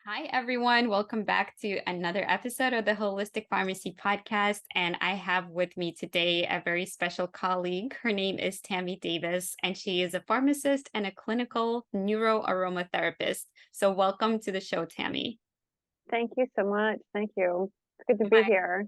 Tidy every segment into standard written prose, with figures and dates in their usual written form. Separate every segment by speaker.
Speaker 1: Hi, everyone. Welcome back to another episode of the Holistic Pharmacy Podcast. And I have with me today a very special colleague. Her name is Tammy Davis, and she is a pharmacist and a clinical neuroaromatherapist. So, welcome to the show, Tammy.
Speaker 2: Thank you so much. Thank you. It's good to be
Speaker 1: My
Speaker 2: here.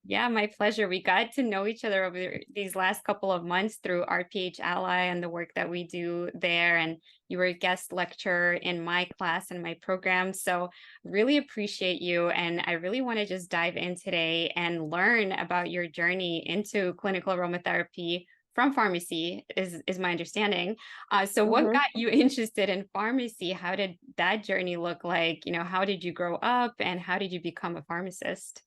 Speaker 1: Yeah, my pleasure. We got to know each other over these last couple of months through RPH Ally and the work that we do there. And you were a guest lecturer in my class and my program. So really appreciate you. And I really want to just dive in today and learn about your journey into clinical aromatherapy from pharmacy is my understanding. So what
Speaker 2: hmm
Speaker 1: got you interested in pharmacy? How did that journey look like? How did you grow up and how did you become a pharmacist?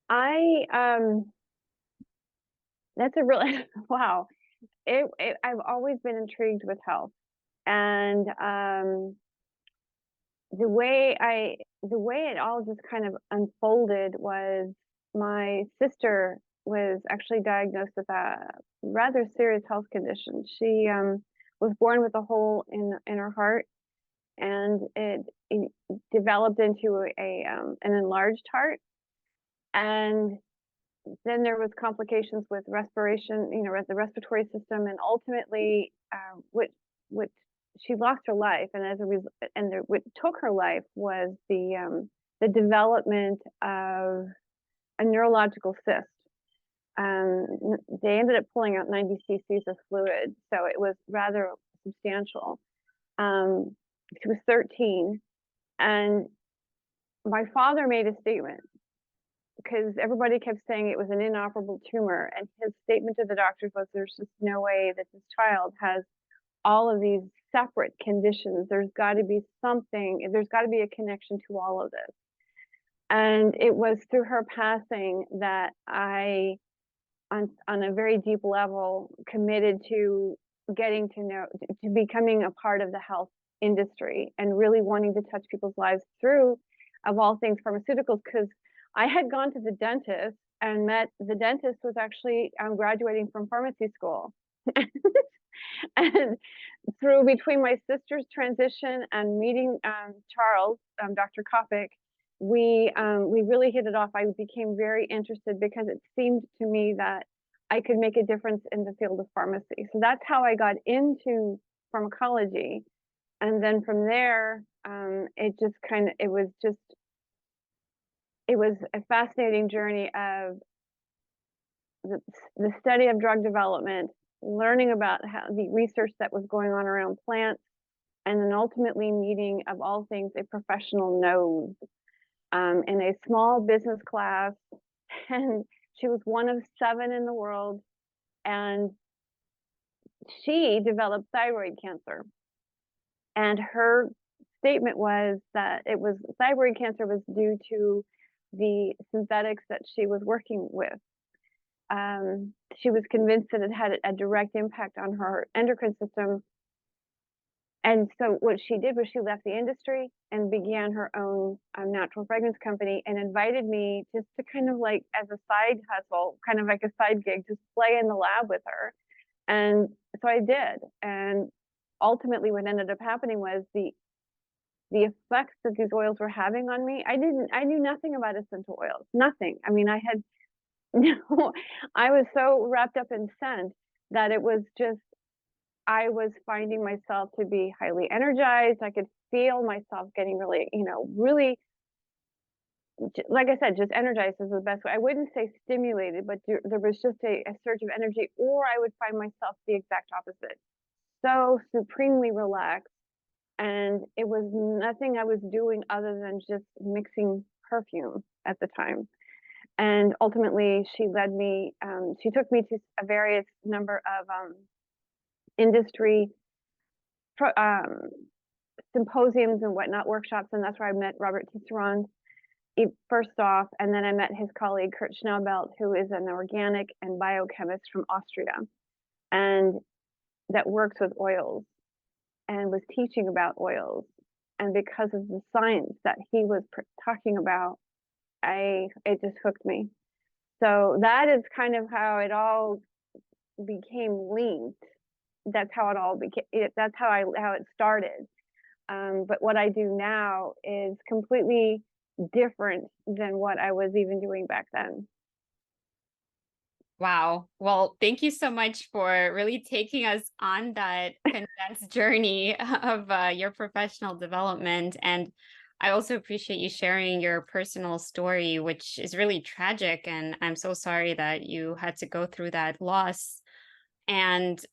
Speaker 2: I that's a really wow. I've always been intrigued with health, and the way it all just kind of unfolded was my sister was actually diagnosed with a rather serious health condition. She was born with a hole in her heart, and it developed into a an enlarged heart. And then there was complications with respiration, the respiratory system, and ultimately, what she lost her life, and as a result, what took her life was the development of a neurological cyst. Um, they ended up pulling out 90 cc's of fluid, so it was rather substantial. Um, she was 13, and my father made a statement because everybody kept saying it was an inoperable tumor. And his statement to the doctors was, there's just no way that this child has all of these separate conditions. There's got to be something, there's got to be a connection to all of this. And it was through her passing that on a very deep level, committed to getting to know, to becoming a part of the health industry and really wanting to touch people's lives through, of all things, pharmaceuticals. Because I had gone to the dentist and met the dentist was actually graduating from pharmacy school. And through between my sister's transition and meeting Charles, Dr. Kopic, we really hit it off. I became very interested because it seemed to me that I could make a difference in the field of pharmacy. So that's how I got into pharmacology, and then from there, it was a fascinating journey of the study of drug development, learning about how the research that was going on around plants, and then ultimately meeting, of all things, a professional nose in a small business class. And she was one of 7 in the world, and she developed thyroid cancer. And her statement was that it was thyroid cancer was due to the synthetics that she was working with. She was convinced that it had a direct impact on her endocrine system. And so what she did was she left the industry and began her own natural fragrance company, and invited me just to kind of like as a side hustle, kind of like a side gig, just play in the lab with her. And so I did. And ultimately what ended up happening was the effects that these oils were having on me. I knew nothing about essential oils, nothing. I mean, I had no, I was so wrapped up in scent that it was just, I was finding myself to be highly energized. I could feel myself getting really, really, like I said, just energized is the best way. I wouldn't say stimulated, but there was just a surge of energy, or I would find myself the exact opposite. So supremely relaxed. And it was nothing I was doing other than just mixing perfume at the time. And ultimately, she took me to a various number of industry um, symposiums and whatnot, workshops, and that's where I met Robert Tisserand first off, and then I met his colleague Kurt Schnellbelt, who is an organic and biochemist from Austria, and that works with oils and was teaching about oils. And because of the science that he was talking about, it just hooked me. So that is kind of how it all became linked. That's how it all became. That's how it started. But what I do now is completely different than what I was even doing back then.
Speaker 1: Wow. Well, thank you so much for really taking us on that condensed journey of your professional development. And I also appreciate you sharing your personal story, which is really tragic. And I'm so sorry that you had to go through that loss. And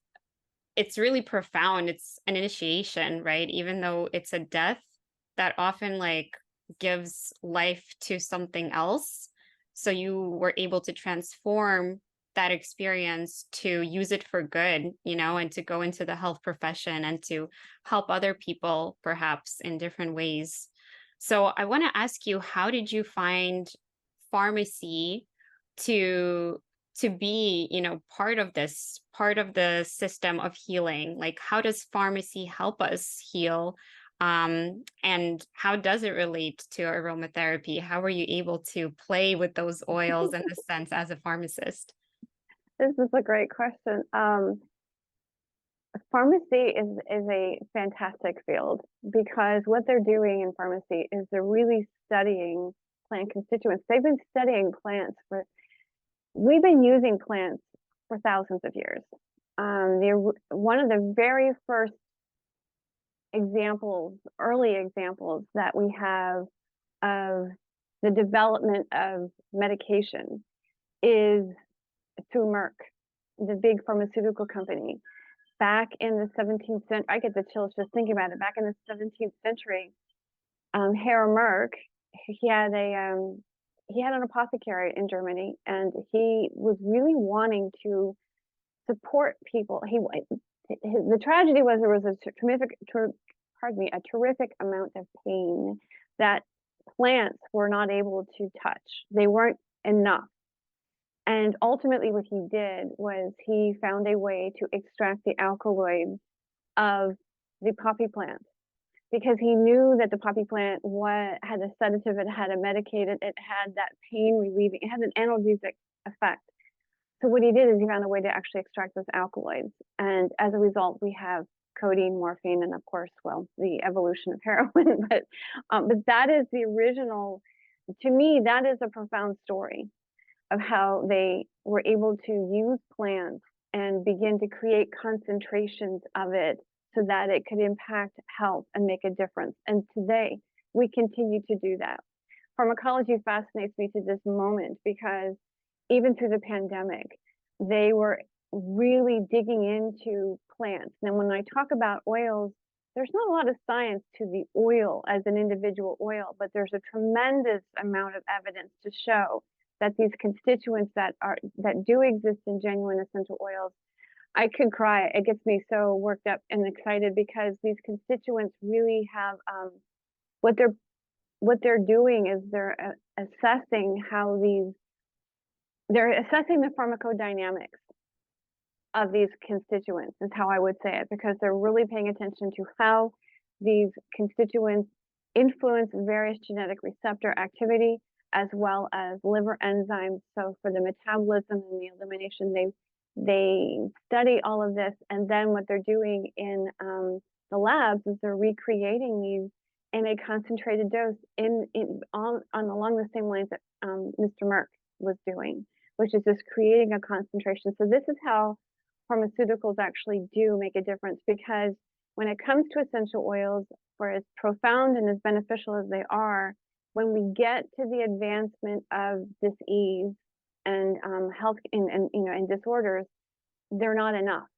Speaker 1: it's really profound. It's an initiation, right? Even though it's a death, that often like gives life to something else. So you were able to transform that experience to use it for good, and to go into the health profession and to help other people perhaps in different ways. So I want to ask you, how did you find pharmacy to be, part of the system of healing? Like, how does pharmacy help us heal? And how does it relate to aromatherapy? How are you able to play with those oils in the sense as a pharmacist?
Speaker 2: This is a great question. Pharmacy is a fantastic field because what they're doing in pharmacy is they're really studying plant constituents. They've been studying plants we've been using plants for thousands of years. One of the very first examples, early examples that we have of the development of medication is through Merck, the big pharmaceutical company. Back in the 17th century, I get the chills just thinking about it. Back in the 17th century, Herr Merck, he had an apothecary in Germany, and he was really wanting to support people. The tragedy was there was a terrific amount of pain that plants were not able to touch. They weren't enough. And ultimately what he did was he found a way to extract the alkaloids of the poppy plant because he knew that the poppy plant had a sedative, it had a medicated, it had that pain relieving, it had an analgesic effect. So what he did is he found a way to actually extract those alkaloids. And as a result, we have codeine, morphine, and of course, well, the evolution of heroin. But that is the original, to me, that is a profound story of how they were able to use plants and begin to create concentrations of it so that it could impact health and make a difference. And today, we continue to do that. Pharmacology fascinates me to this moment because even through the pandemic, they were really digging into plants. Now, when I talk about oils, there's not a lot of science to the oil as an individual oil, but there's a tremendous amount of evidence to show that these constituents that do exist in genuine essential oils, I could cry. It gets me so worked up and excited because these constituents really have what they're doing is they're assessing they're assessing the pharmacodynamics of these constituents is how I would say it, because they're really paying attention to how these constituents influence various genetic receptor activity as well as liver enzymes. So for the metabolism and the elimination, they study all of this, and then what they're doing in the labs is they're recreating these in a concentrated dose along the same lines that Mr. Merck was doing, which is just creating a concentration. So this is how pharmaceuticals actually do make a difference, because when it comes to essential oils, for as profound and as beneficial as they are, when we get to the advancement of disease and health and disorders, they're not enough.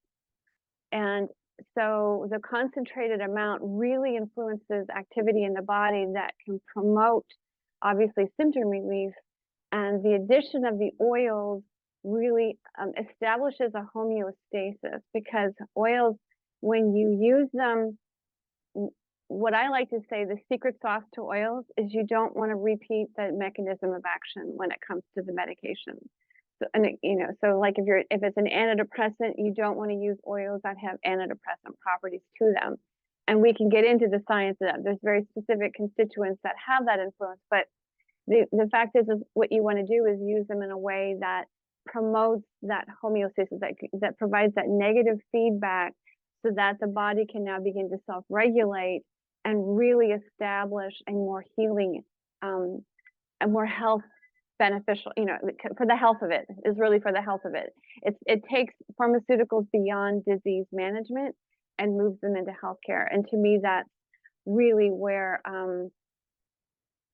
Speaker 2: And so the concentrated amount really influences activity in the body that can promote, obviously, symptom relief. And the addition of the oils really establishes a homeostasis, because oils, when you use them, what I like to say, the secret sauce to oils is you don't want to repeat the mechanism of action when it comes to the medication. So, so like if it's an antidepressant, you don't want to use oils that have antidepressant properties to them. And we can get into the science of that. There's very specific constituents that have that influence, but the fact is what you want to do is use them in a way that promotes that homeostasis, that provides that negative feedback so that the body can now begin to self-regulate and really establish a more healing, a more health beneficial, for the health of it, is really for the health of it. It takes pharmaceuticals beyond disease management and moves them into healthcare. And to me, that's really where,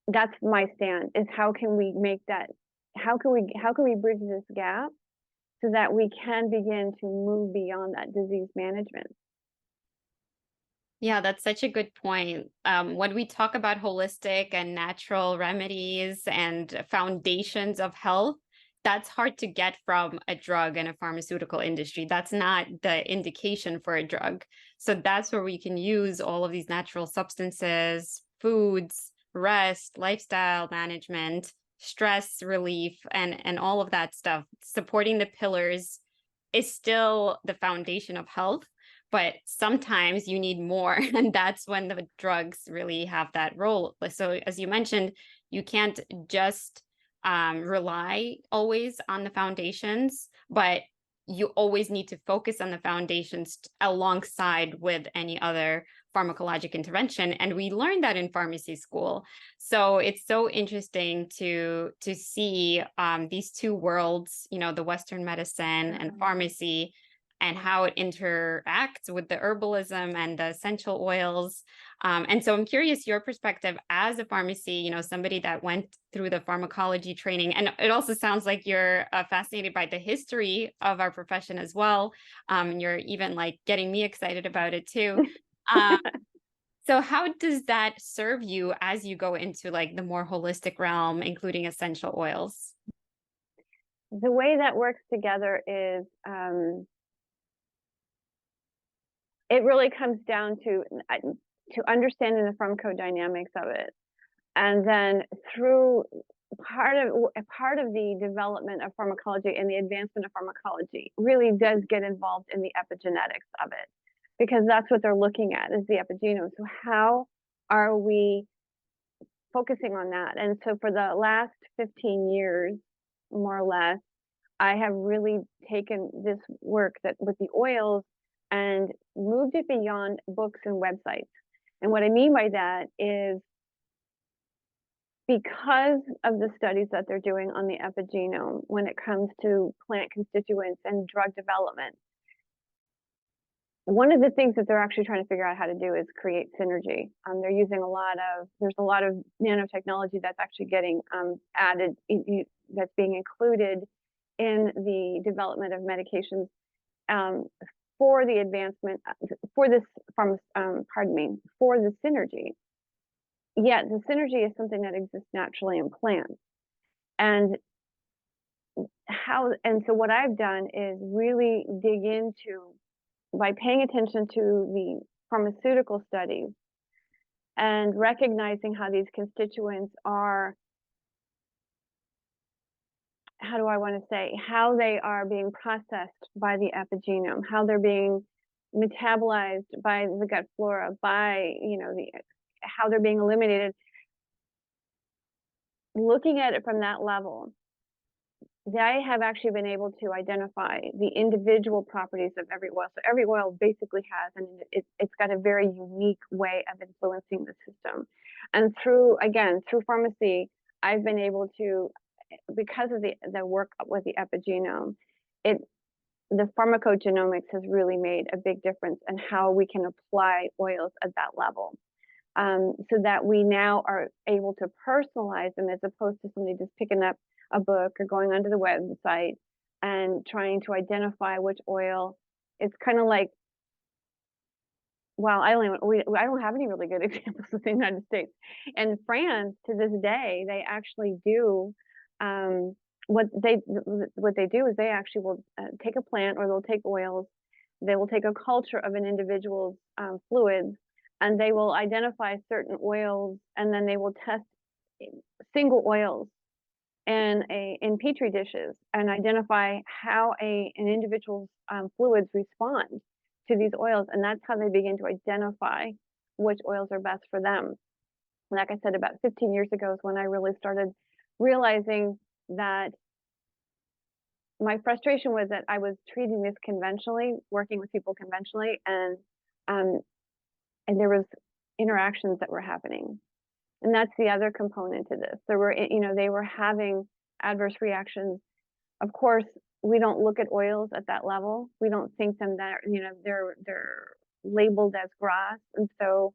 Speaker 2: that's my stand, is how can we make that, how can we bridge this gap so that we can begin to move beyond that disease management.
Speaker 1: Yeah, that's such a good point. When we talk about holistic and natural remedies and foundations of health, that's hard to get from a drug and a pharmaceutical industry. That's not the indication for a drug. So that's where we can use all of these natural substances, foods, rest, lifestyle management, stress relief, and all of that stuff. Supporting the pillars is still the foundation of health, but sometimes you need more, and that's when the drugs really have that role. So as you mentioned, you can't just rely always on the foundations, but you always need to focus on the foundations alongside with any other pharmacologic intervention, and we learned that in pharmacy school. So it's so interesting to see these two worlds, the Western medicine and pharmacy, and how it interacts with the herbalism and the essential oils. And so I'm curious your perspective as a pharmacy, somebody that went through the pharmacology training. And it also sounds like you're fascinated by the history of our profession as well. You're even like getting me excited about it too. Um, so how does that serve you as you go into like the more holistic realm, including essential oils?
Speaker 2: The way that works together is, it really comes down to understanding the pharmacodynamics of it, and then through part of the development of pharmacology and the advancement of pharmacology really does get involved in the epigenetics of it, because that's what they're looking at, is the epigenome. So how are we focusing on that? And so for the last 15 years, more or less, I have really taken this work that with the oils and moved it beyond books and websites. And what I mean by that is, because of the studies that they're doing on the epigenome when it comes to plant constituents and drug development, one of the things that they're actually trying to figure out how to do is create synergy. They're using there's a lot of nanotechnology that's actually getting added, that's being included in the development of medications, for the advancement, for this, for the synergy. Yet the synergy is something that exists naturally in plants. And so what I've done is really dig into, by paying attention to the pharmaceutical studies and recognizing how these constituents are, how do I want to say, how they are being processed by the epigenome, how they're being metabolized by the gut flora, by, how they're being eliminated. Looking at it from that level, they have actually been able to identify the individual properties of every oil. So every oil basically has, and it's got a very unique way of influencing the system. And through pharmacy, I've been able to, because of the work with the epigenome, the pharmacogenomics has really made a big difference in how we can apply oils at that level. So that we now are able to personalize them, as opposed to somebody just picking up a book or going onto the website and trying to identify which oil. It's kind of like, well, I don't have any really good examples of the United States. In France, to this day, they actually do, what they do is they actually will take a plant, or they'll take oils, they will take a culture of an individual's fluids, and they will identify certain oils, and then they will test single oils in petri dishes and identify how an individual's fluids respond to these oils, and that's how they begin to identify which oils are best for them. Like I said, about 15 years ago is when I really started realizing that my frustration was that I was treating this conventionally, working with people conventionally, and there was interactions that were happening. And that's the other component to this. There were, they were having adverse reactions. Of course, we don't look at oils at that level. We don't think them that, they're labeled as grass. And so,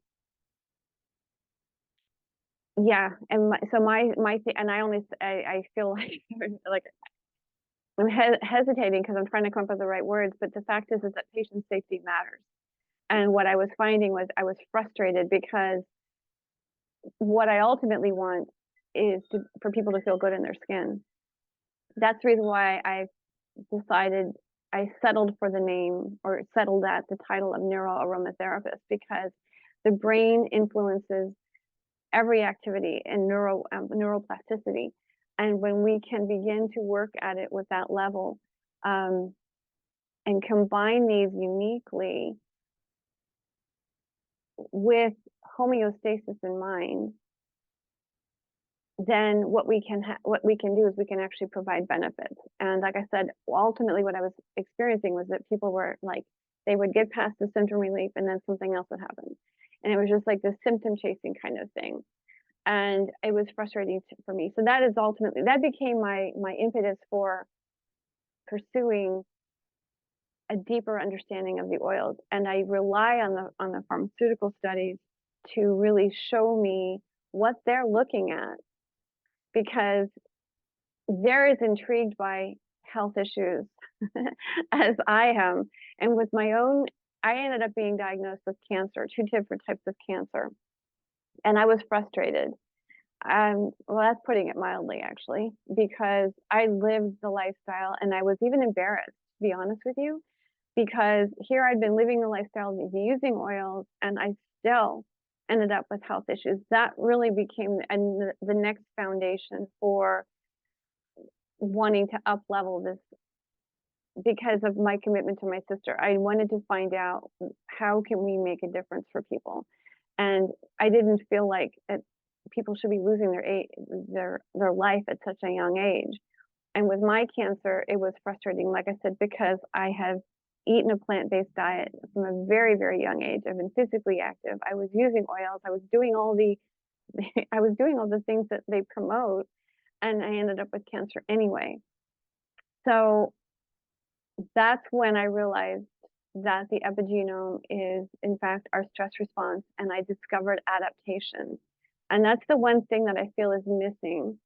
Speaker 2: yeah. And and I feel like I'm hesitating because I'm trying to come up with the right words, but the fact is that patient safety matters. And what I was finding was I was frustrated because what I ultimately want is for people to feel good in their skin. That's the reason why I settled for the name, or settled at the title of neuroaromatherapist, because the brain influences every activity in neuroplasticity. And when we can begin to work at it with that level, and combine these uniquely with homeostasis in mind, then what we can do is we can actually provide benefits. And like I said, ultimately what I was experiencing was that people were like, they would get past the symptom relief and then something else would happen. And it was just like this symptom chasing kind of thing. And it was frustrating for me. So that became my impetus for pursuing a deeper understanding of the oils. And I rely on the pharmaceutical studies to really show me what they're looking at, because they're as intrigued by health issues as I am. And with my own, I ended up being diagnosed with cancer, 2 different types of cancer. And I was frustrated. Well, that's putting it mildly, actually, because I lived the lifestyle and I was even embarrassed, to be honest with you, because here I'd been living the lifestyle of using oils and I still ended up with health issues. That really became the next foundation for wanting to up level this, because of my commitment to my sister. I wanted to find out how can we make a difference for people. And I didn't feel like people should be losing their life at such a young age. And with my cancer, it was frustrating, like I said, because I have eaten a plant-based diet from a very, very young age. I've been physically active. I was using oils. I was doing all the things that they promote, and I ended up with cancer anyway. So that's when I realized that the epigenome is, in fact, our stress response, and I discovered adaptation. And that's the one thing that I feel is missing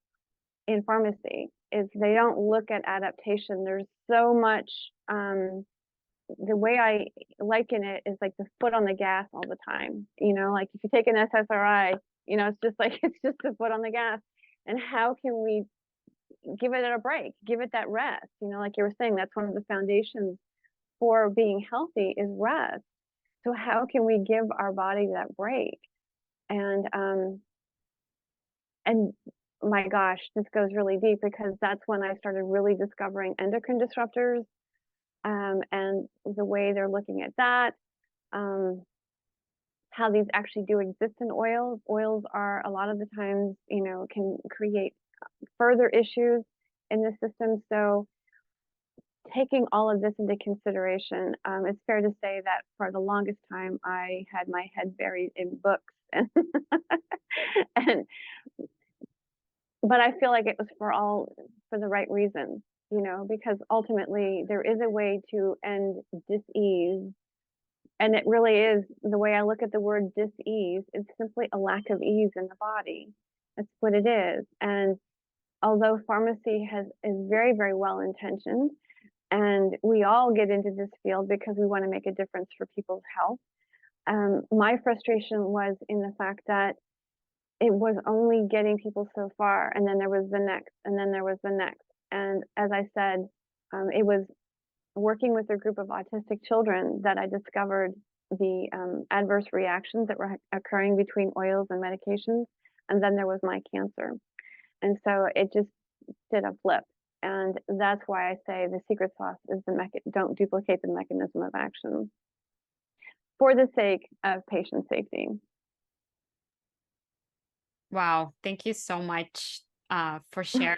Speaker 2: in pharmacy, is they don't look at adaptation. There's so much, the way I liken it is like the foot on the gas all the time. Like if you take an SSRI, it's just like, it's just the foot on the gas. And how can we give it a break, give it that rest? Like you were saying, that's one of the foundations for being healthy is rest. So how can we give our body that break? And my gosh, this goes really deep, because that's when I started really discovering endocrine disruptors, and the way they're looking at that, how these actually do exist in oils. Oils are a lot of the times, can create further issues in the system. So taking all of this into consideration, it's fair to say that for the longest time, I had my head buried in books, and but I feel like it was for the right reasons, because ultimately there is a way to end dis-ease. And it really is, the way I look at the word dis-ease, it's simply a lack of ease in the body. That's what it is. And although pharmacy is very, very well intentioned, and we all get into this field because we want to make a difference for people's health, my frustration was in the fact that it was only getting people so far, and then there was the next, and then there was the next. And as I said, it was working with a group of autistic children that I discovered the adverse reactions that were occurring between oils and medications, and then there was my cancer. And so it just did a flip. And that's why I say the secret sauce is don't duplicate the mechanism of action for the sake of patient safety.
Speaker 1: Wow. Thank you so much for sharing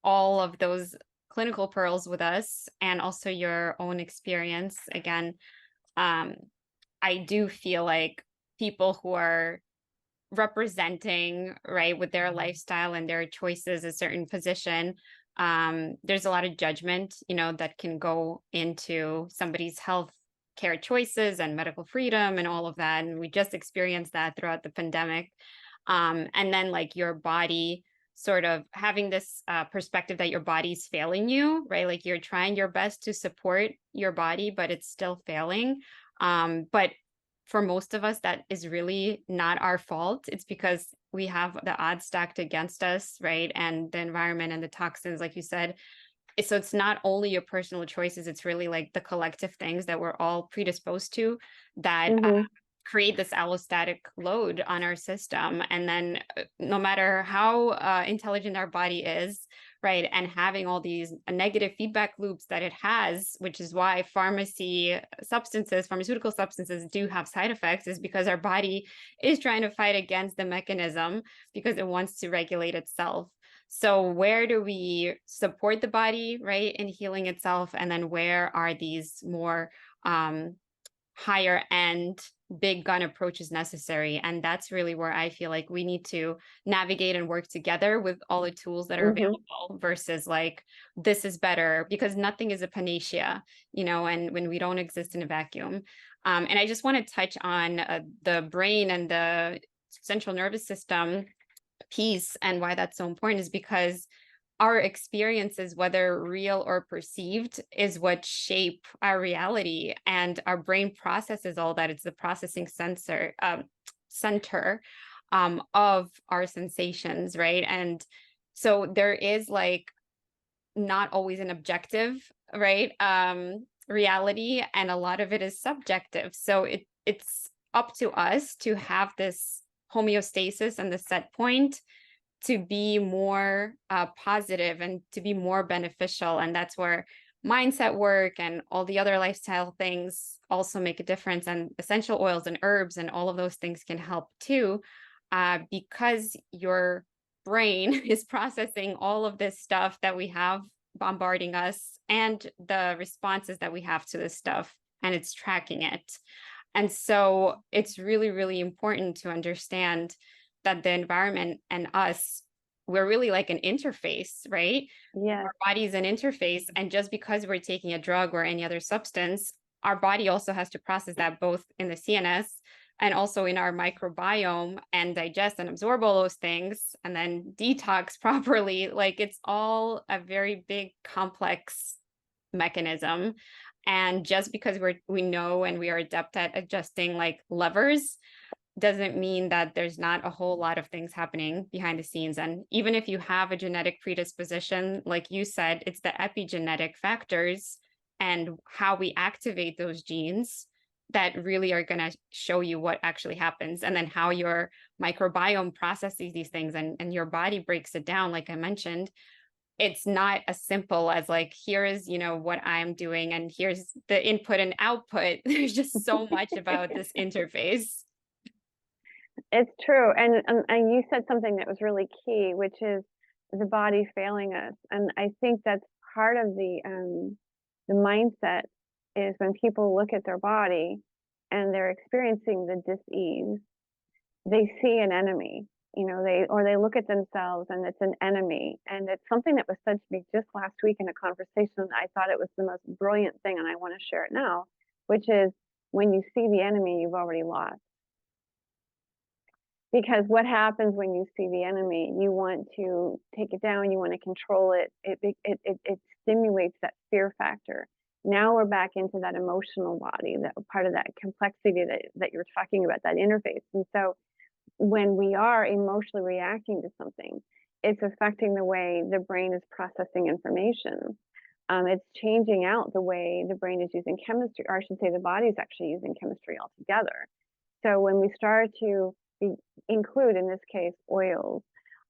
Speaker 1: all of those clinical pearls with us, and also your own experience. Again, I do feel like people who are representing, right, with their lifestyle and their choices, a certain position. There's a lot of judgment, that can go into somebody's health care choices and medical freedom and all of that. And we just experienced that throughout the pandemic. And then, like, your body sort of having this perspective that your body's failing you, right? Like, you're trying your best to support your body, but it's still failing. But for most of us, that is really not our fault. It's because we have the odds stacked against us, right? And the environment and the toxins, like you said. So it's not only your personal choices, it's really like the collective things that we're all predisposed to that
Speaker 2: Hmm.
Speaker 1: create this allostatic load on our system. And then no matter how intelligent our body is, right, and having all these negative feedback loops that it has, which is why pharmaceutical substances do have side effects, is because our body is trying to fight against the mechanism because it wants to regulate itself. So where do we support the body, right, in healing itself? And then where are these more higher end big gun approaches necessary? And that's really where I feel like we need to navigate and work together with all the tools that are
Speaker 2: Hmm.
Speaker 1: available versus like this is better, because nothing is a panacea, and when we don't exist in a vacuum. And I just want to touch on the brain and the central nervous system piece, and why that's so important is because our experiences, whether real or perceived, is what shape our reality, and our brain processes all that. It's the processing center of our sensations, right? And so there is like not always an objective, right? Reality, and a lot of it is subjective. So it's up to us to have this homeostasis and the set point to be more positive and to be more beneficial. And that's where mindset work and all the other lifestyle things also make a difference. And essential oils and herbs and all of those things can help too, because your brain is processing all of this stuff that we have bombarding us and the responses that we have to this stuff, and it's tracking it. And so it's really, really important to understand that the environment and us, we're really like an interface, right?
Speaker 2: Yes.
Speaker 1: Our body is an interface. And just because we're taking a drug or any other substance, our body also has to process that both in the CNS and also in our microbiome and digest and absorb all those things and then detox properly. Like, it's all a very big, complex mechanism. And just because we know and we are adept at adjusting like levers doesn't mean that there's not a whole lot of things happening behind the scenes. And even if you have a genetic predisposition, like you said, it's the epigenetic factors and how we activate those genes that really are going to show you what actually happens, and then how your microbiome processes these things, and your body breaks it down. Like I mentioned, it's not as simple as like, here is, what I'm doing, and here's the input and output. There's just so much about this interface.
Speaker 2: It's true. And you said something that was really key, which is the body failing us. And I think that's part of the mindset is when people look at their body and they're experiencing the dis-ease, they see an enemy, they look at themselves and it's an enemy. And it's something that was said to me just last week in a conversation. I thought it was the most brilliant thing, and I want to share it now, which is when you see the enemy, you've already lost. Because what happens when you see the enemy, you want to take it down, you want to control it. It stimulates that fear factor. Now we're back into that emotional body, that part of that complexity that you're talking about, that interface. And so when we are emotionally reacting to something, it's affecting the way the brain is processing information. It's changing out the way the brain is using chemistry, or I should say the body is actually using chemistry altogether. So when we start to include, in this case, oils,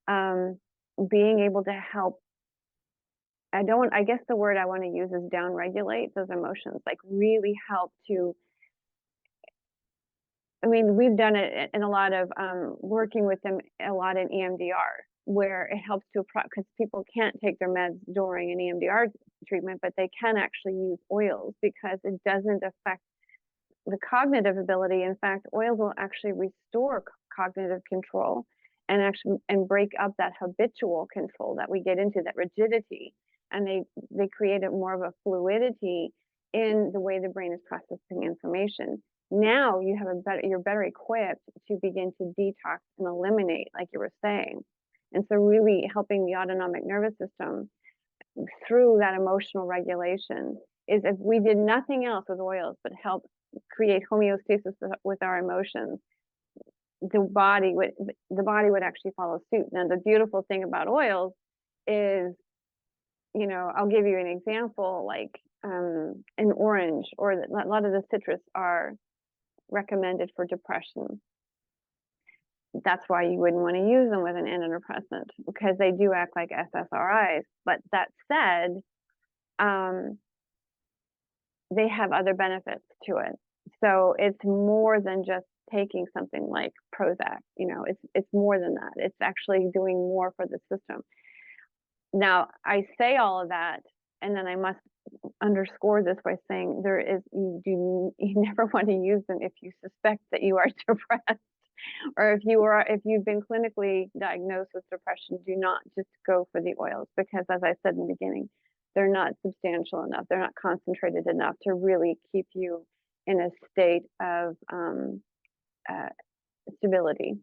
Speaker 2: being able to help, I guess the word I want to use is down regulate those emotions, like really help to, I mean, we've done it in a lot of working with them a lot in EMDR, where it helps to, because people can't take their meds during an EMDR treatment, but they can actually use oils because it doesn't affect the cognitive ability. In fact, oils will actually restore cognitive control and actually break up that habitual control that we get into, that rigidity, and they create a more of a fluidity in the way the brain is processing information. Now you have you're better equipped to begin to detox and eliminate, like you were saying. And so really helping the autonomic nervous system through that emotional regulation is, if we did nothing else with oils but help create homeostasis with our emotions, the body would actually follow suit. Now the beautiful thing about oils is, I'll give you an example, like an orange, or a lot of the citrus are recommended for depression. That's why you wouldn't want to use them with an antidepressant, because they do act like SSRIs. But that said, they have other benefits to it. So it's more than just taking something like Prozac. It's more than that. It's actually doing more for the system. Now, I say all of that, and then I must underscore this by saying you never want to use them if you suspect that you are depressed, or if you've been clinically diagnosed with depression. Do not just go for the oils, because, as I said in the beginning, they're not substantial enough. They're not concentrated enough to really keep you in a state of stability.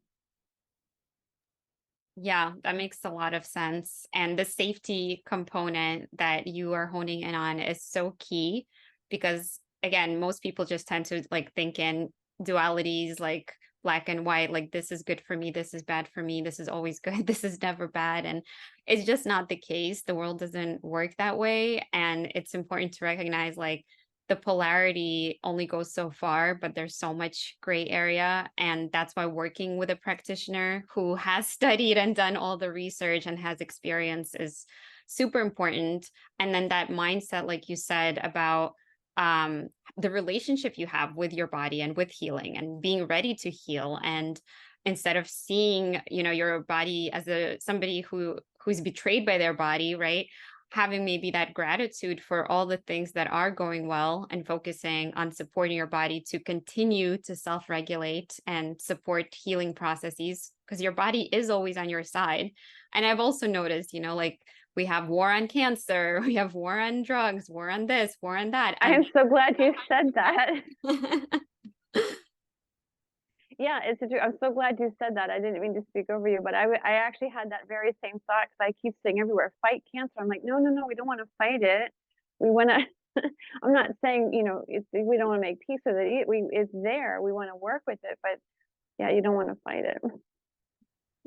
Speaker 1: Yeah, that makes a lot of sense. And the safety component that you are honing in on is so key because, again, most people just tend to like think in dualities, like black and white, like this is good for me, this is bad for me, this is always good, this is never bad. And it's just not the case. The world doesn't work that way. And it's important to recognize like the polarity only goes so far, but there's so much gray area. And that's why working with a practitioner who has studied and done all the research and has experience is super important. And then that mindset, like you said, about the relationship you have with your body and with healing and being ready to heal. And instead of seeing, your body as somebody who's betrayed by their body, right? Having maybe that gratitude for all the things that are going well and focusing on supporting your body to continue to self-regulate and support healing processes, because your body is always on your side. And I've also noticed, like we have war on cancer, we have war on drugs, war on this, war on that.
Speaker 2: I am so glad you said that. Yeah, it's true. I'm so glad you said that. I didn't mean to speak over you, but I actually had that very same thought, because I keep saying everywhere, fight cancer. I'm like, no, we don't want to fight it. We want to, I'm not saying, we don't want to make peace with it. It's there. We want to work with it, but yeah, you don't want to fight it.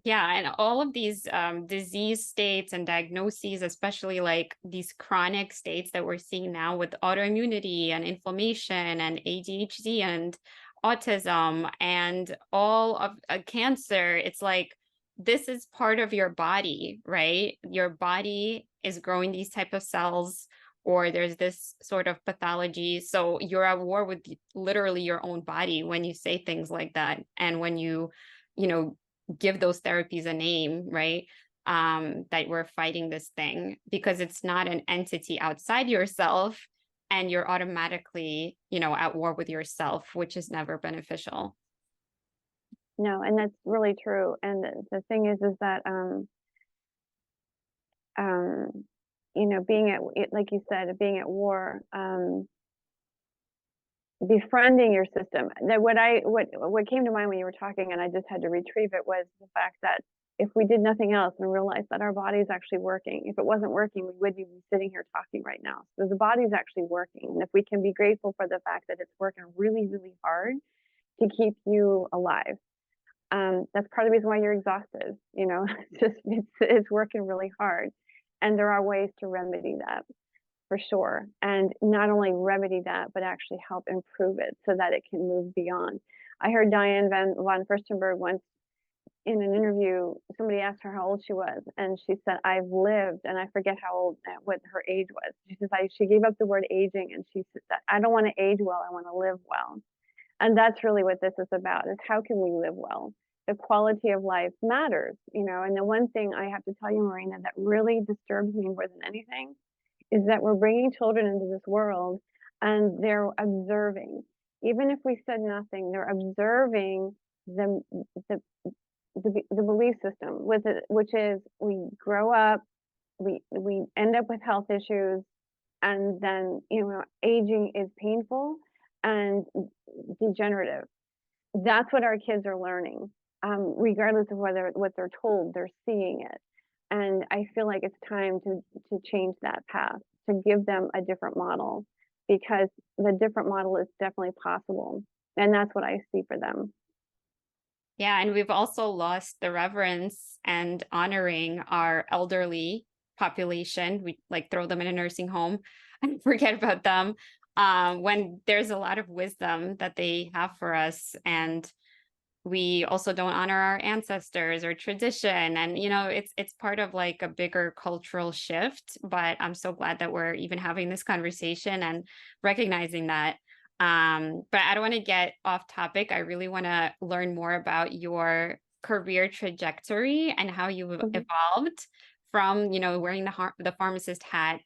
Speaker 1: Yeah, and all of these disease states and diagnoses, especially like these chronic states that we're seeing now with autoimmunity and inflammation and ADHD and autism and all of cancer, it's like this is part of your body, right? Your body is growing these type of cells, or there's this sort of pathology. So you're at war with literally your own body when you say things like that, and when you know give those therapies a name, right? That we're fighting this thing because it's not an entity outside yourself, and you're automatically, at war with yourself, which is never beneficial.
Speaker 2: No, and that's really true. And the thing is that, being like you said, being at war, befriending your system. That what came to mind when you were talking, and I just had to retrieve it, was the fact that if we did nothing else and realized that our body is actually working, if it wasn't working, we wouldn't be sitting here talking right now. So the body's actually working, and if we can be grateful for the fact that it's working really, really hard to keep you alive, that's part of the reason why you're exhausted. It's working really hard, and there are ways to remedy that, for sure. And not only remedy that, but actually help improve it so that it can move beyond. I heard Diane von Furstenberg once in an interview, somebody asked her how old she was, and she said, I've lived, and I forget what her age was. She says, she gave up the word aging, and she said, I don't want to age well, I want to live well. And that's really what this is about, is how can we live well? The quality of life matters, and the one thing I have to tell you, Marina, that really disturbs me more than anything is that we're bringing children into this world and they're observing. even if we said nothing, they're observing the the the belief system with it, which is we grow up, we end up with health issues, and then aging is painful and degenerative. That's what our kids are learning, regardless of whether what they're told, they're seeing it. And I feel like it's time to change that path, to give them a different model, because the different model is definitely possible. And that's what I see for them.
Speaker 1: Yeah, and we've also lost the reverence and honoring our elderly population. We like throw them in a nursing home and forget about them, when there's a lot of wisdom that they have for us. And we also don't honor our ancestors or tradition. And it's part of like a bigger cultural shift. But I'm so glad that we're even having this conversation and recognizing that. But I don't want to get off topic. I really want to learn more about your career trajectory and how you've
Speaker 2: Mhm.
Speaker 1: evolved from wearing the pharmacist hat.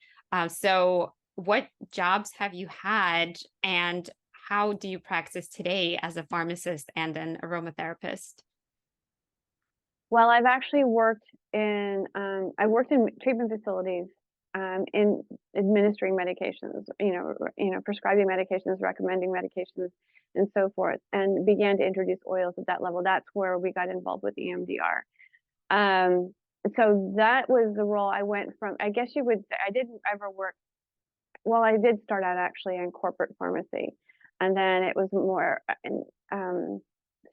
Speaker 1: So what jobs have you had, and how do you practice today as a pharmacist and an aromatherapist?
Speaker 2: Well, I've actually worked in I worked in treatment facilities, in administering medications, prescribing medications, recommending medications, and so forth, and began to introduce oils at that level. That's where we got involved with EMDR. Um, so that was the role I went from. I guess you would say I didn't ever work. Well, I did start out actually in corporate pharmacy, and then it was more in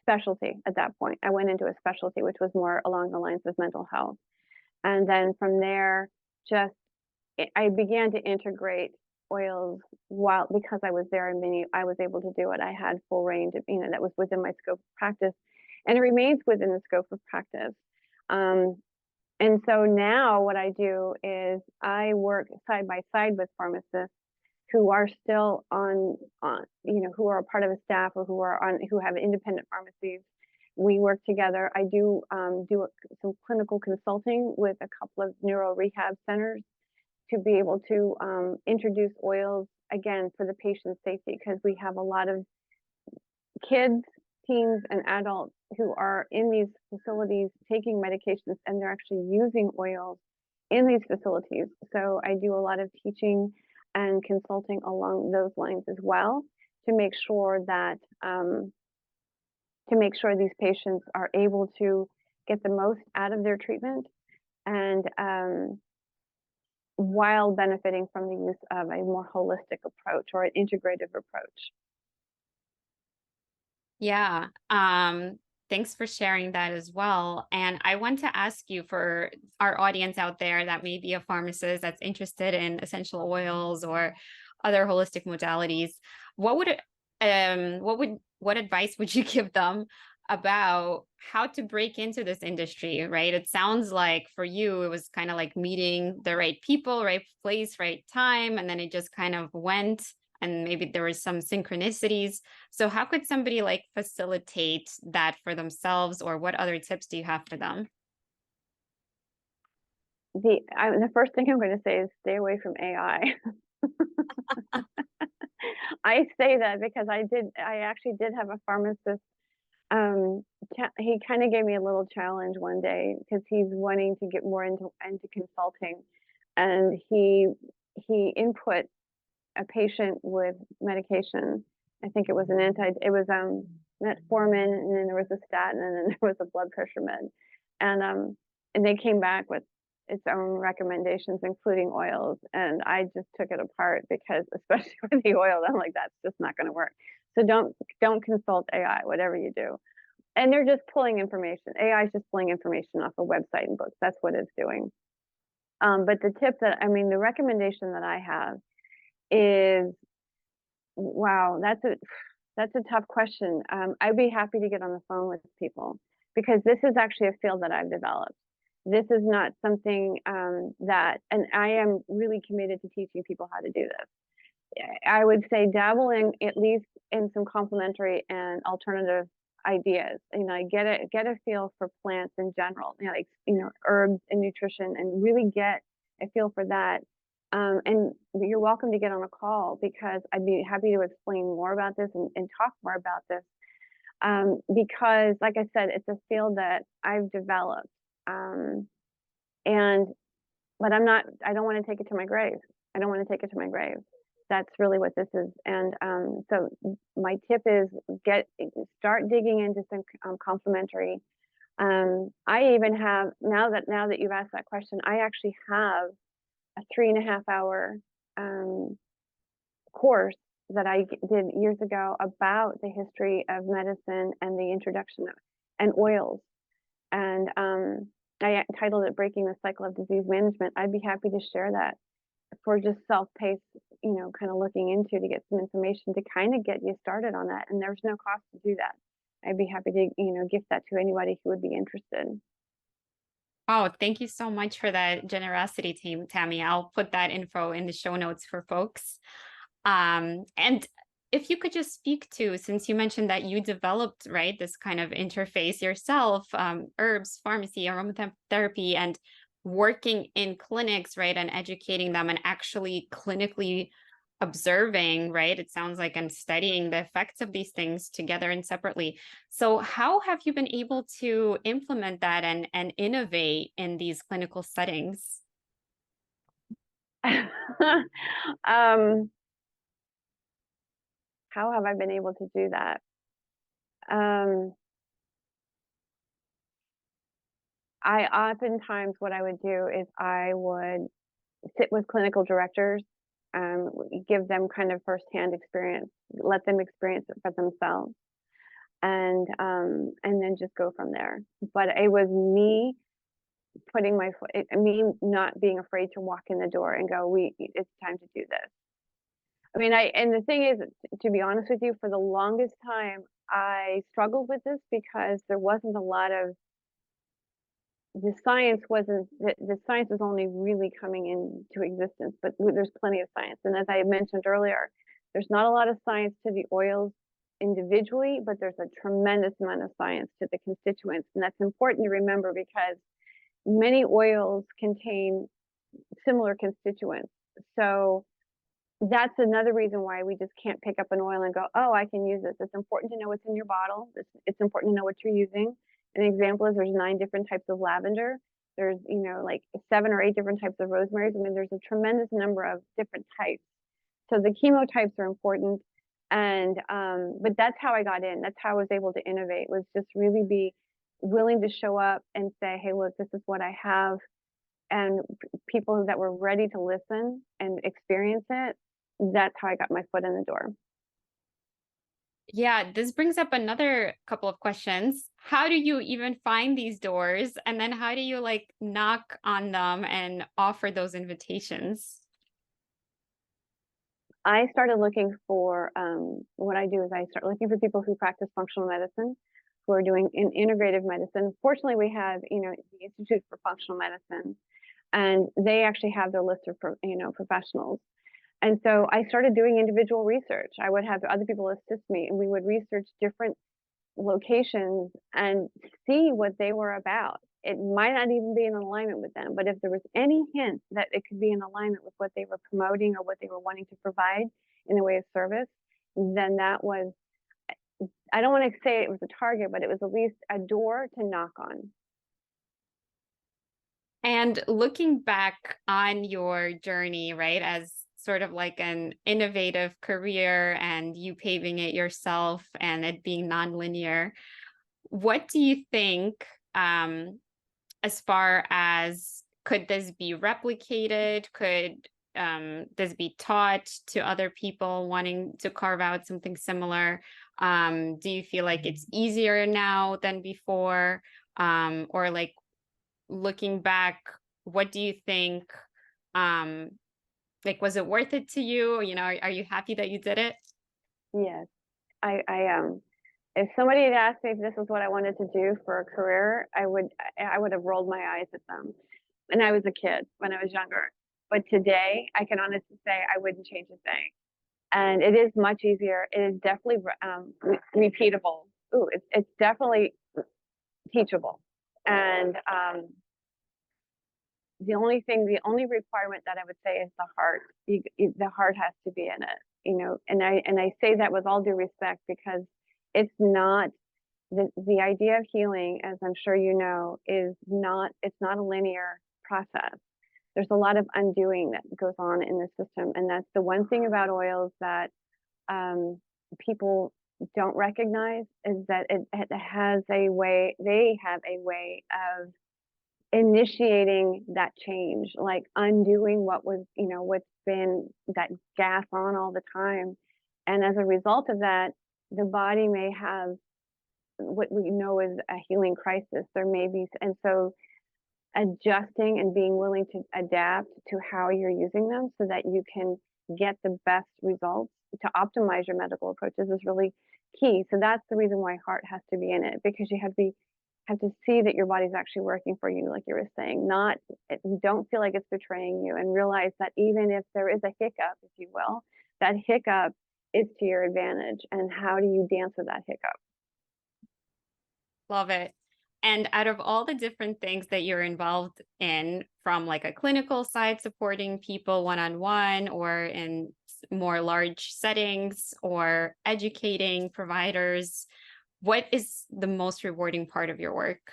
Speaker 2: specialty at that point. I went into a specialty which was more along the lines of mental health. And then from there, just I began to integrate oils while because I was there and I was able to do it. I had full range of, that was within my scope of practice, and it remains within the scope of practice. Um, and so now what I do is I work side by side with pharmacists who are still who are a part of a staff or who have independent pharmacies. We work together. I do some clinical consulting with a couple of neuro rehab centers to be able to introduce oils again for the patient's safety, because we have a lot of kids, teens, and adults who are in these facilities taking medications, and they're actually using oils in these facilities. So I do a lot of teaching and consulting along those lines as well, to make sure that these patients are able to get the most out of their treatment, and while benefiting from the use of a more holistic approach or an integrative approach.
Speaker 1: Yeah. Thanks for sharing that as well. And I want to ask you, for our audience out there that may be a pharmacist that's interested in essential oils or other holistic modalities, what would what advice would you give them about how to break into this industry, right? It sounds like for you, it was kind of like meeting the right people, right place, right time, and then it just kind of went, and maybe there was some synchronicities. So how could somebody like facilitate that for themselves, or what other tips do you have for them?
Speaker 2: The first thing I'm going to say is stay away from AI. I say that because I actually did have a pharmacist. Um, he kind of gave me a little challenge one day because he's wanting to get more into consulting, and he input a patient with medication. I think it was metformin, and then there was a statin, and then there was a blood pressure med, and they came back with its own recommendations, including oils, and I just took it apart because, especially with the oil, I'm like, that's just not going to work. So don't consult AI, whatever you do. And they're just pulling information. AI is just pulling information off a website and books. That's what it's doing. But the recommendation that I have is, wow, that's a tough question. I'd be happy to get on the phone with people, because this is actually a field that I've developed. This is not something and I am really committed to teaching people how to do this. I would say dabble in at least in some complementary and alternative ideas. Get a feel for plants in general, herbs and nutrition, and really get a feel for that. And you're welcome to get on a call because I'd be happy to explain more about this and talk more about this. Because, like I said, it's a field that I've developed. And but I don't want to take it to my grave. I don't want to take it to my grave. That's really what this is. And so my tip is start digging into some complementary. I even have, now that you've asked that question, I actually have a 3.5 hour course that I did years ago about the history of medicine and the introduction of and oils. And I titled it Breaking the Cycle of Disease Management. I'd be happy to share that for just self-paced, kind of looking into to get some information to kind of get you started on that. And there's no cost to do that. I'd be happy to, gift that to anybody who would be interested.
Speaker 1: Oh, thank you so much for that generosity, team Tammy. I'll put that info in the show notes for folks. And if you could just speak to, since you mentioned that you developed, right, this kind of interface yourself, herbs, pharmacy, aromatherapy, and working in clinics, right, and educating them and actually clinically observing, right? It sounds like, and studying the effects of these things together and separately. So how have you been able to implement that and innovate in these clinical settings?
Speaker 2: um, how have I been able to do that? I oftentimes, what I would do is I would sit with clinical directors, give them kind of firsthand experience, let them experience it for themselves, and then just go from there. But it was me putting my foot, me not being afraid to walk in the door and go, it's time to do this. I mean, and the thing is, to be honest with you, for the longest time, I struggled with this because there wasn't a lot of the science wasn't the science was only really coming into existence, but there's plenty of science. And as I mentioned earlier, there's not a lot of science to the oils individually, but there's a tremendous amount of science to the constituents. And that's important to remember because many oils contain similar constituents. So that's another reason why we just can't pick up an oil and go, oh, I can use this. It's important to know what's in your bottle. It's important to know what you're using. An example is there's 9 different types of lavender. There's, like 7 or 8 different types of rosemary. I mean, there's a tremendous number of different types. So the chemotypes are important. And, but that's how I got in. That's how I was able to innovate, was just really be willing to show up and say, hey, look, this is what I have. And people that were ready to listen and experience it, that's how I got my foot in the door.
Speaker 1: Yeah, this brings up another couple of questions. How do you even find these doors? And then how do you like knock on them and offer those invitations?
Speaker 2: I started looking for, what I do is I start looking for people who practice functional medicine, who are doing integrative medicine. Fortunately, we have, the Institute for Functional Medicine, and they actually have their list of, professionals. And so I started doing individual research. I would have other people assist me, and we would research different locations and see what they were about. It might not even be in alignment with them, but if there was any hint that it could be in alignment with what they were promoting or what they were wanting to provide in the way of service, then that was, I don't want to say it was a target, but it was at least a door to knock on.
Speaker 1: And looking back on your journey, right, as sort of like an innovative career and you paving it yourself and it being nonlinear, what do you think, as far as could this be replicated? Could this be taught to other people wanting to carve out something similar? Do you feel like it's easier now than before? Or like looking back, what do you think? Like, was it worth it to you? Are you happy that you did it?
Speaker 2: Yes, I if somebody had asked me if this was what I wanted to do for a career, I would have rolled my eyes at them. And I was a kid when I was younger. But today, I can honestly say I wouldn't change a thing. And it is much easier. It is definitely repeatable. Ooh, it's definitely teachable. And the only requirement that I would say is the heart. The heart has to be in it, you know, and I say that with all due respect, because it's not the idea of healing, as I'm sure you know, it's not a linear process. There's a lot of undoing that goes on in the system, and that's the one thing about oils that people don't recognize, is that it has a way. They have a way of initiating that change, like undoing what was, you know, what's been that gas on all the time. And as a result of that, the body may have what we know is a healing crisis. There may be, and so adjusting and being willing to adapt to how you're using them so that you can get the best results to optimize your medical approaches is really key. So that's the reason why heart has to be in it, because you have to see that your body's actually working for you, like you were saying. Not, you don't feel like it's betraying you, and realize that even if there is a hiccup, if you will, that hiccup is to your advantage. And how do you dance with that hiccup?
Speaker 1: Love it. And out of all the different things that you're involved in, from like a clinical side, supporting people one-on-one, or in more large settings, or educating providers, what is the most rewarding part of your work?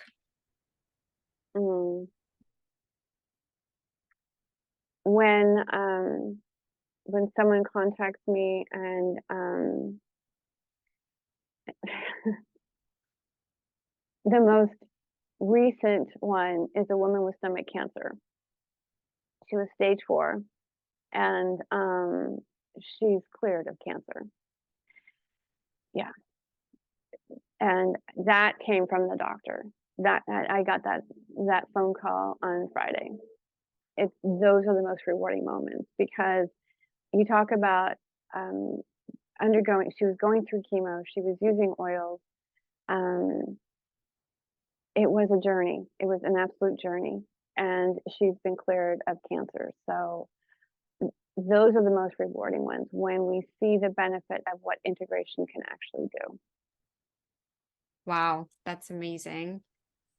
Speaker 2: Mm. When someone contacts me and the most recent one is a woman with stomach cancer. She was stage 4, and she's cleared of cancer. Yeah, and that came from the doctor. That I got that phone call on Friday. Those are the most rewarding moments, because you talk about undergoing. She was going through chemo. She was using oils. Um, it was a journey. It was an absolute journey, and she's been cleared of cancer. So those are the most rewarding ones, when we see the benefit of what integration can actually do.
Speaker 1: Wow, that's amazing.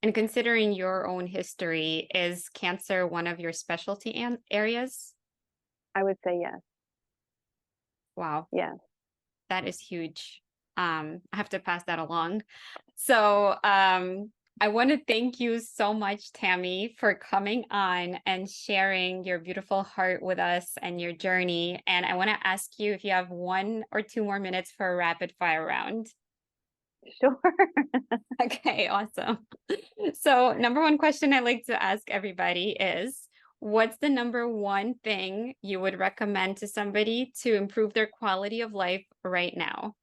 Speaker 1: And considering your own history, is cancer one of your specialty areas?
Speaker 2: I would say yes.
Speaker 1: Wow,
Speaker 2: Yes.
Speaker 1: that is huge. I have to pass that along. So, I want to thank you so much, Tammy, for coming on and sharing your beautiful heart with us and your journey. And I want to ask you if you have 1 or 2 more minutes for a rapid fire round.
Speaker 2: Sure.
Speaker 1: Okay, awesome. So, number one question I like to ask everybody is, what's the number one thing you would recommend to somebody to improve their quality of life right now?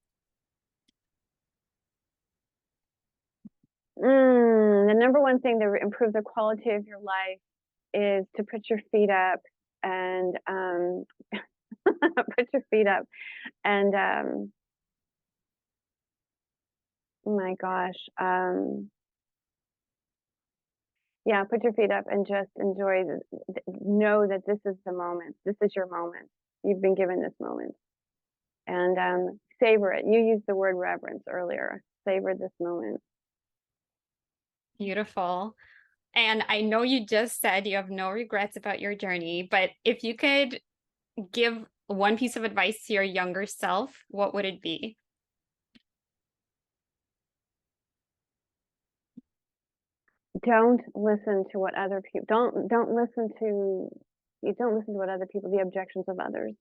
Speaker 2: The number one thing to improve the quality of your life is to put your feet up and put your feet up and my gosh, yeah, put your feet up and just enjoy. Know that this is the moment. This is your moment. You've been given this moment, and savor it. You used the word reverence earlier. Savor this moment.
Speaker 1: Beautiful. And I know you just said you have no regrets about your journey, but if you could give one piece of advice to your younger self, what would it be?
Speaker 2: Don't listen to what other people don't listen to. You don't listen to what other people, the objections of others.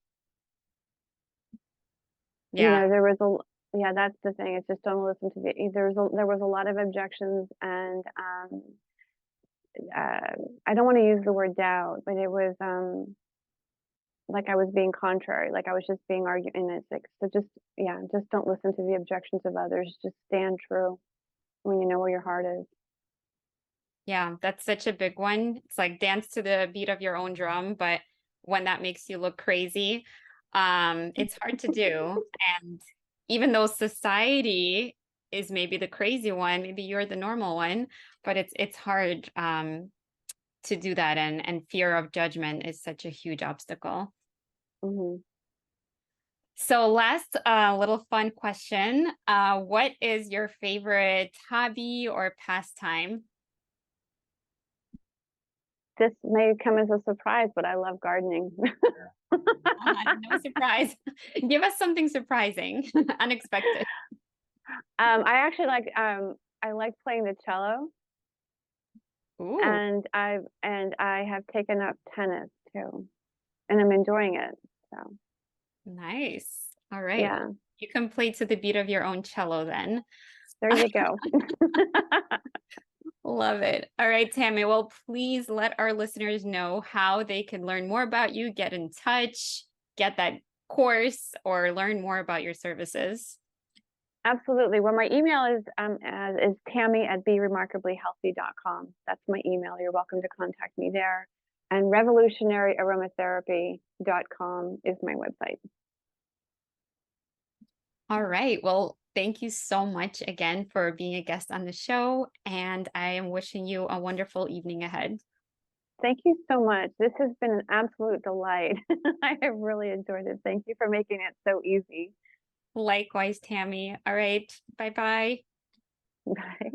Speaker 2: You
Speaker 1: Yeah,
Speaker 2: know, there was a, yeah, that's the thing. It's just don't listen to there was a lot of objections, and I don't want to use the word doubt, but it was like I was being contrary, like I was just being argumentative. So just, yeah, just don't listen to the objections of others. Just stand true when you know where your heart is.
Speaker 1: yeah, that's such a big one. It's like dance to the beat of your own drum, but when that makes you look crazy, it's hard to do. And even though society is maybe the crazy one, maybe you're the normal one, but it's hard to do that, and fear of judgment is such a huge obstacle.
Speaker 2: Hmm.
Speaker 1: So last little fun question. What is your favorite hobby or pastime?
Speaker 2: this may come as a surprise, but I love gardening.
Speaker 1: No surprise. Give us something surprising, unexpected.
Speaker 2: I actually I like playing the cello,
Speaker 1: Ooh,
Speaker 2: and I have taken up tennis too, and I'm enjoying it. So
Speaker 1: nice. All right.
Speaker 2: yeah,
Speaker 1: Well, you can play to the beat of your own cello then.
Speaker 2: there you go.
Speaker 1: Love it. All right, Tammy. Well, please let our listeners know how they can learn more about you, get in touch, get that course, or learn more about your services.
Speaker 2: Absolutely. Well, my email is tammy@beremarkablyhealthy.com. That's my email. You're welcome to contact me there. And revolutionaryaromatherapy.com is my website.
Speaker 1: All right. Well, thank you so much again for being a guest on the show. And I am wishing you a wonderful evening ahead.
Speaker 2: Thank you so much. This has been an absolute delight. I have really enjoyed it. Thank you for making it so easy.
Speaker 1: Likewise, Tammy. All right. Bye bye.
Speaker 2: Bye.